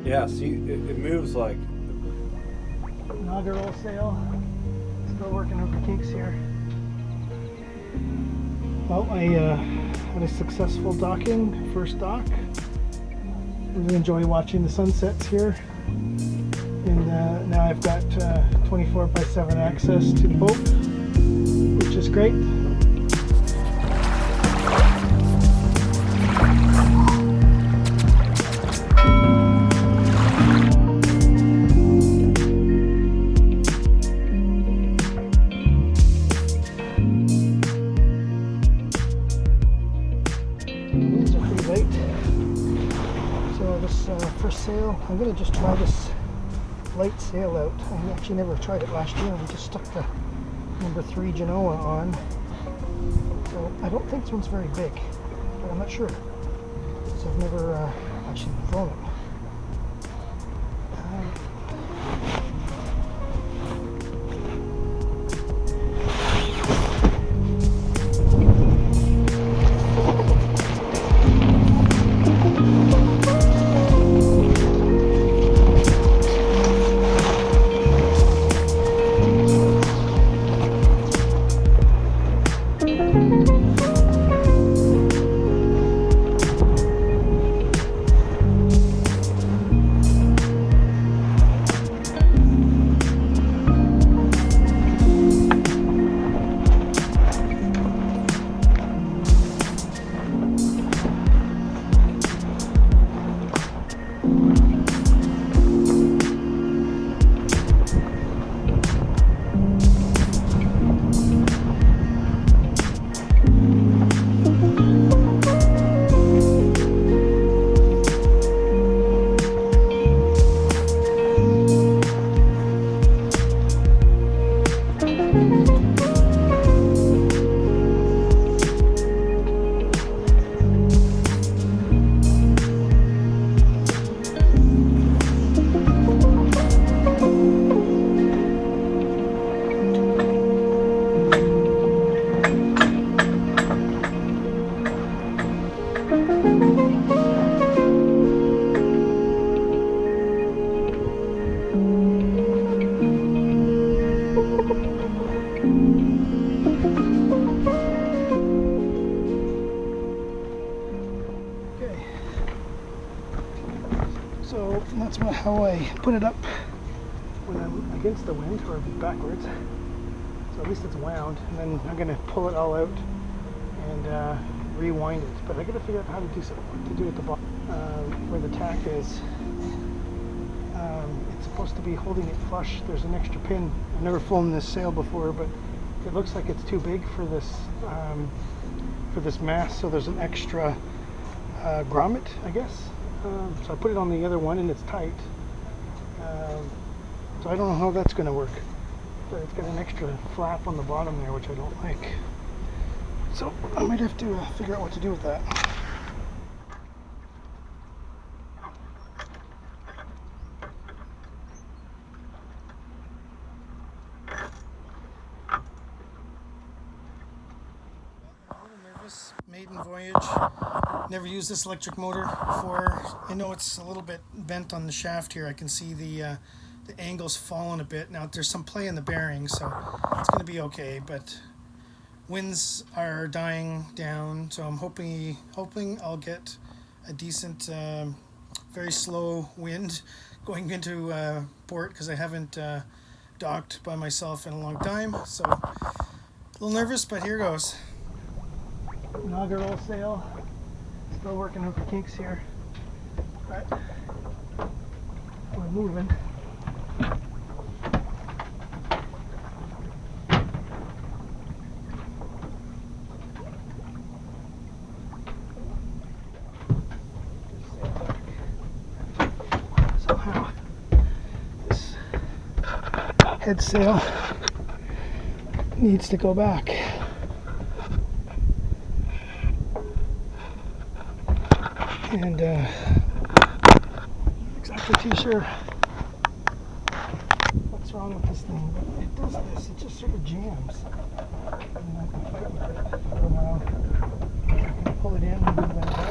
Yeah, see, it moves like... Inaugural sail. Still working over kinks here. Well, I had a successful docking, first dock. Really enjoy watching the sunsets here. And now I've got 24/7 access to the boat, which is great. First sail, I'm going to just try this light sail out. I actually never tried it last year. We just stuck the number 3 Genoa on. So I don't think this one's very big, but I'm not sure. So I've never actually flown it. So that's how I put it up when I'm against the wind, or backwards. So at least it's wound, and then I'm going to pull it all out and rewind it. But I got to figure out how to do something to do at the bottom where the tack is. It's supposed to be holding it flush. There's an extra pin. I've never flown this sail before, but it looks like it's too big for this mast. So there's an extra grommet, I guess. So I put it on the other one and it's tight. So I don't know how that's going to work. But it's got an extra flap on the bottom there, which I don't like. So I might have to figure out what to do with that. Maiden voyage. Never used this electric motor before. I know it's a little bit bent on the shaft here. I can see the angle's fallen a bit. Now there's some play in the bearings, so it's going to be okay. But winds are dying down, so I'm hoping I'll get a decent, very slow wind going into port, because I haven't docked by myself in a long time. So a little nervous, but here goes. Inaugural sail. Still working over kinks here, but we're moving. Somehow this head sail needs to go back. And exactly too sure what's wrong with this thing, but it does this. It just sort of jams. And I can fight with it for a while. I can pull it in and move that out.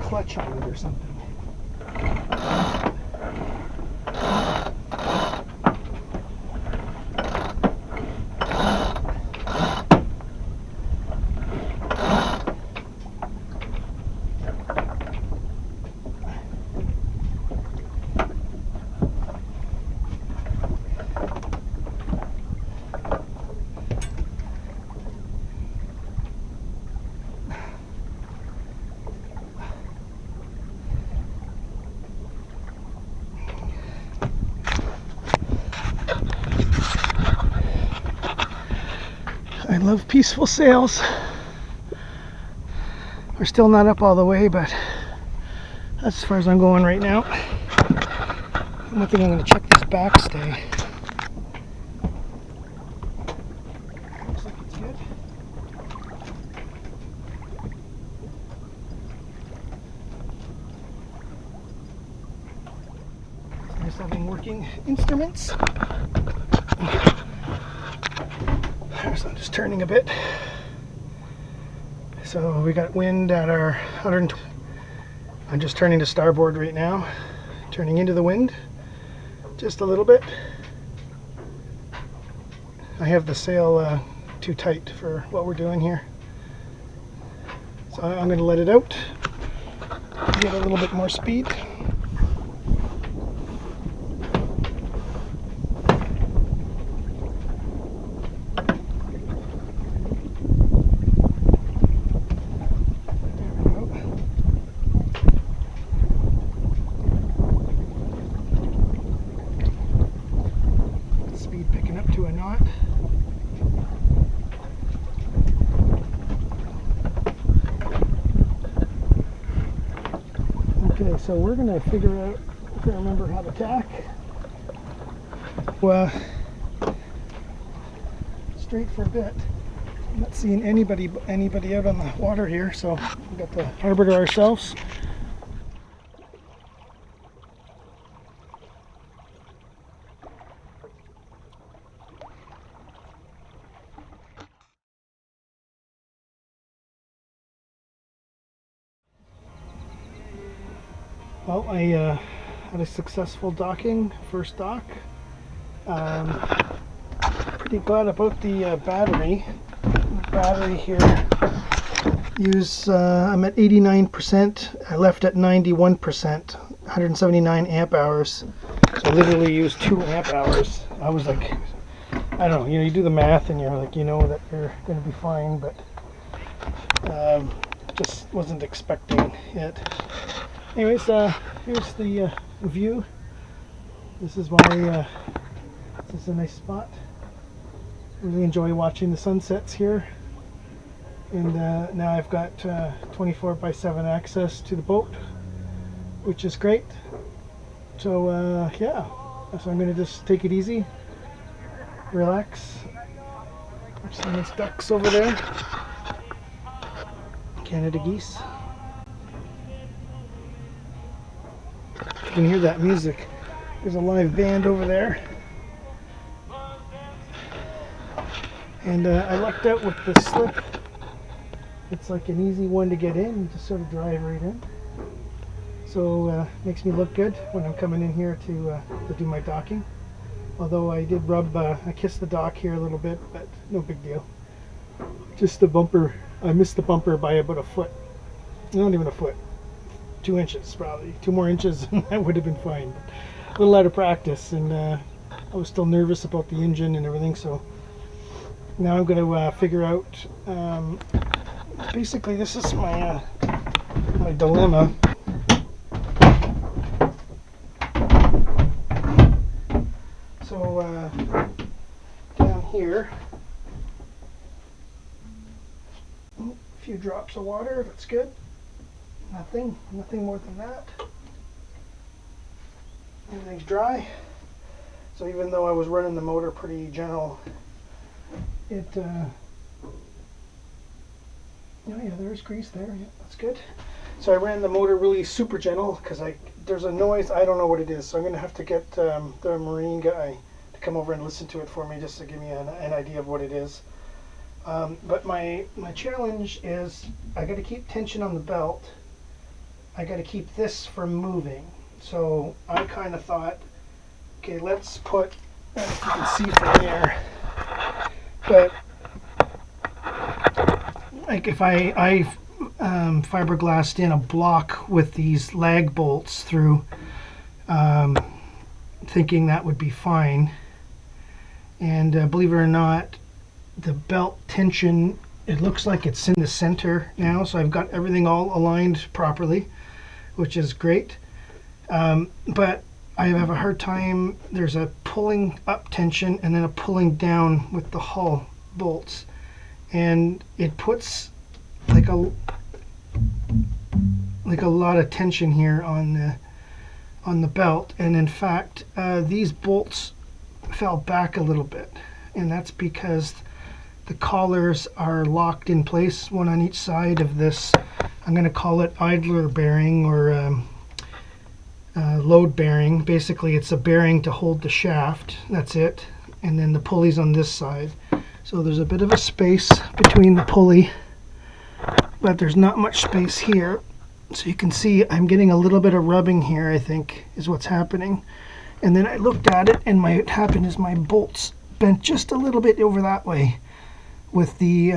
Clutch on it or something. I love peaceful sails. We're still not up all the way, but that's as far as I'm going right now. One thing, I'm going to check this backstay. Looks like it's good. It's nice having working instruments. So I'm just turning a bit. So we got wind at our 120. I'm just turning to starboard right now, turning into the wind just a little bit. I have the sail too tight for what we're doing here, so I'm going to let it out, get a little bit more speed. Picking up to a knot. Okay, so we're gonna figure out if I remember how to tack. Straight for a bit. I'm not seeing anybody out on the water here, so we got the harbor to ourselves. Well, I had a successful docking, first dock. Pretty glad about the battery. The battery here I'm at 89%. I left at 91%, 179 amp hours. So I literally used 2 amp hours. I was like, I don't know, you do the math and you're like, that you're going to be fine, but just wasn't expecting it. Anyways, here's the view. This is why this is a nice spot. Really enjoy watching the sunsets here. And now I've got 24/7 access to the boat, which is great. So yeah, so I'm going to just take it easy, relax. There's some nice ducks over there, Canada geese. You can hear that music. There's a live band over there. And I lucked out with the slip. It's like an easy one to get in. You just sort of drive right in. So makes me look good when I'm coming in here to do my docking. Although I did I kissed the dock here a little bit, but no big deal. Just the bumper, I missed the bumper by about a foot. Not even a foot. 2 inches probably. 2 more inches and that would have been fine. But a little out of practice, and I was still nervous about the engine and everything, so now I'm going to figure out, basically this is my my dilemma. So down here, a few drops of water, that's good. Nothing more than that. Everything's dry. So even though I was running the motor pretty gentle, it, oh yeah, there's grease there, yeah, that's good. So I ran the motor really super gentle because there's a noise, I don't know what it is, so I'm going to have to get the marine guy to come over and listen to it for me just to give me an idea of what it is. But my challenge is I got to keep tension on the belt. I got to keep this from moving. So I kind of thought, okay, let's put, I don't know if you can see from there, but like if I fiberglassed in a block with these lag bolts through, thinking that would be fine. And believe it or not, the belt tension, it looks like it's in the center now, so I've got everything all aligned properly, which is great. But I have a hard time, there's a pulling up tension and then a pulling down with the hull bolts, and it puts like a lot of tension here on the belt. And in fact, these bolts fell back a little bit, and that's because the collars are locked in place, one on each side of this, I'm going to call it idler bearing, or load bearing. Basically it's a bearing to hold the shaft, that's it, and then the pulley's on this side. So there's a bit of a space between the pulley, but there's not much space here. So you can see I'm getting a little bit of rubbing here, I think is what's happening. And then I looked at it, and what happened is my bolts bent just a little bit over that way with the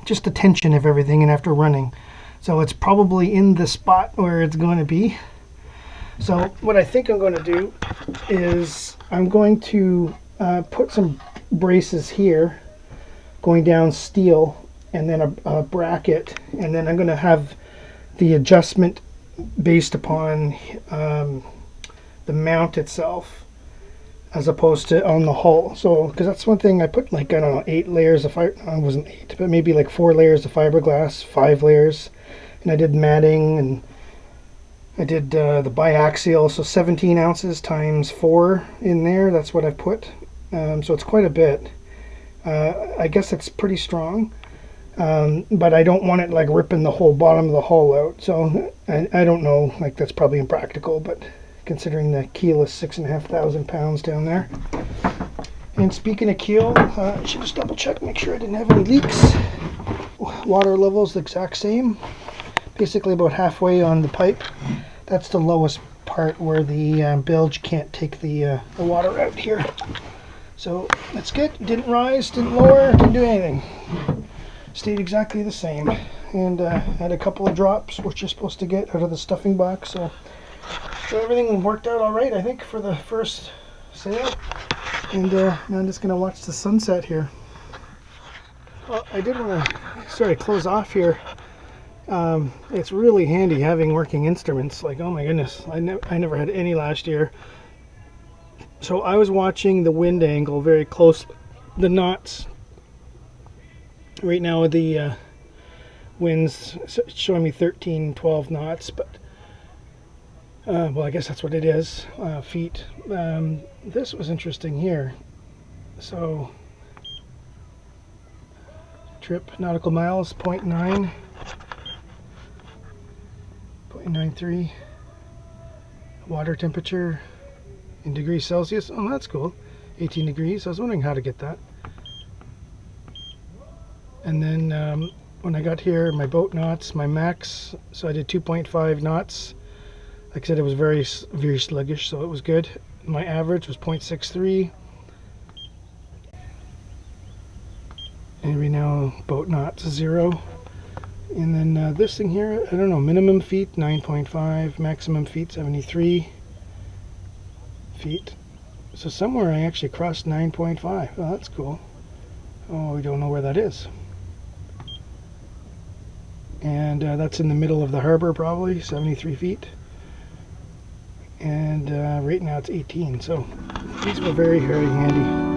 just the tension of everything and after running. So it's probably in the spot where it's going to be. So what I think I'm going to do is I'm going to put some braces here going down steel, and then a bracket, and then I'm going to have the adjustment based upon the mount itself as opposed to on the hull. So because that's one thing I put, like, I don't know, 8 layers of fiber, it wasn't 8, but maybe like 4 layers of fiberglass, 5 layers, and I did matting, and I did the biaxial, so 17 ounces times 4 in there, that's what I've put. So it's quite a bit. I guess it's pretty strong, but I don't want it like ripping the whole bottom of the hull out. So I don't know, like that's probably impractical, but considering the keel is 6,500 pounds down there. And speaking of keel, I should just double check, make sure I didn't have any leaks. Water level's the exact same, basically about halfway on the pipe. That's the lowest part where the bilge can't take the water out here. So that's good. Didn't rise, didn't lower, didn't do anything. Stayed exactly the same. And had a couple of drops which you're supposed to get out of the stuffing box. So everything worked out all right, I think, for the first sail. And now I'm just going to watch the sunset here. Well, I did want to close off here. It's really handy having working instruments. Like, oh my goodness, I never had any last year. So I was watching the wind angle very closely. The knots. Right now the wind's showing me 13, 12 knots, but well, I guess that's what it is, feet. This was interesting here. So trip nautical miles 0.9, 0.93, water temperature in degrees Celsius. Oh, that's cool. 18 degrees. I was wondering how to get that. And then when I got here, my boat knots, my max, so I did 2.5 knots. Like I said, it was very, very sluggish, so it was good. My average was 0.63. And right now, boat knots 0. And then this thing here, I don't know, minimum feet 9.5, maximum feet 73 feet. So somewhere I actually crossed 9.5. Oh, that's cool. Oh, we don't know where that is. And that's in the middle of the harbor, probably 73 feet. And right now it's 18. So these were very, very handy.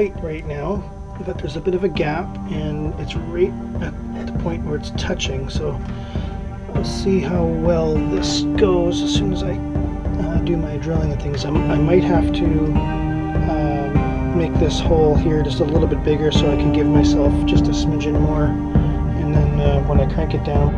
tight right now, but there's a bit of a gap, and it's right at the point where it's touching. So I'll see how well this goes as soon as I do my drilling and things. I might have to make this hole here just a little bit bigger so I can give myself just a smidgen more, and then when I crank it down,